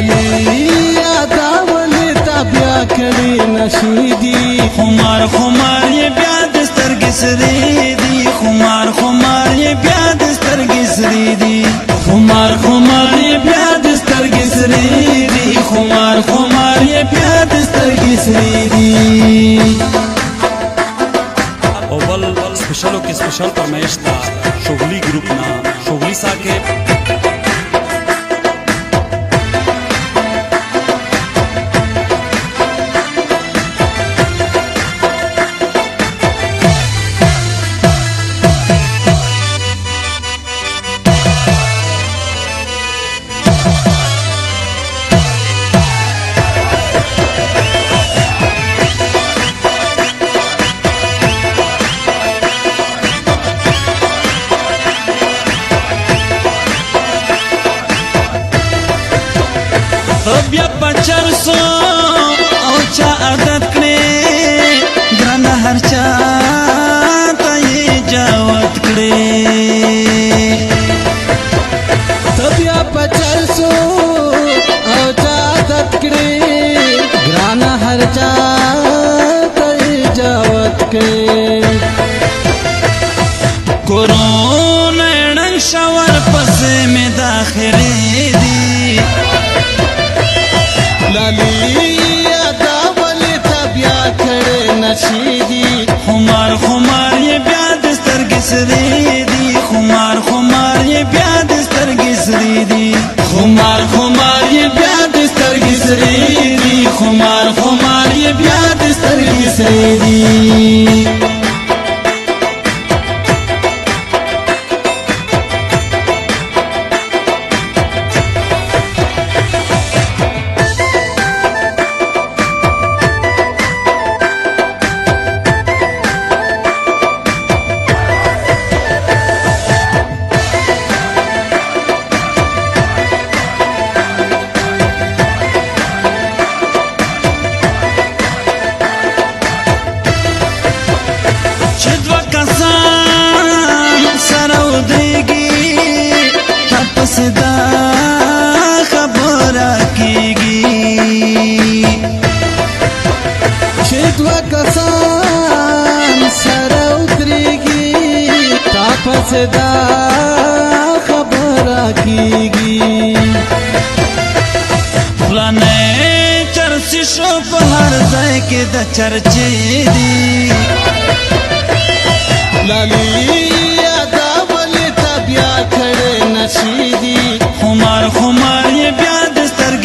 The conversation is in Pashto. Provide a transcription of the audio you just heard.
ولی یادول تا بیا کړي نشیدی خمار خمار یې بیا د سترګې سرې دي خمار خمار یې بیا د سترګې سرې دي خمار خمار یې بیا د سترګې سرې دي خمار خمار یې بیا د سترګې سرې دي او بل سپیشلو کې سپیشل فرمایش تا شغلی گروپ نا شغلی صاحب بیا پچر سو او چا عادت کړي ګران هر چا ته یې جاوت کړي بیا پچر سو او چا عادت کړي ګران هر چا ته جاوت کړي کورونا نن شاور پسې می داخلي دي لالی یادول تا بیا کړي نشیدی خمار خمار یې بیا د سترګې سرې دي خمار خمار یې بیا د سترګې سرې دي خمار خمار یې بیا د سترګې سرې دي خمار خمار یې بیا د سترګې سرې دي دا خبره کیږي چې دوه کسان سره ودرېږي تا پسې دا خبره کیږي فلانه چرسي شو په هر ځای کې د چرچې دي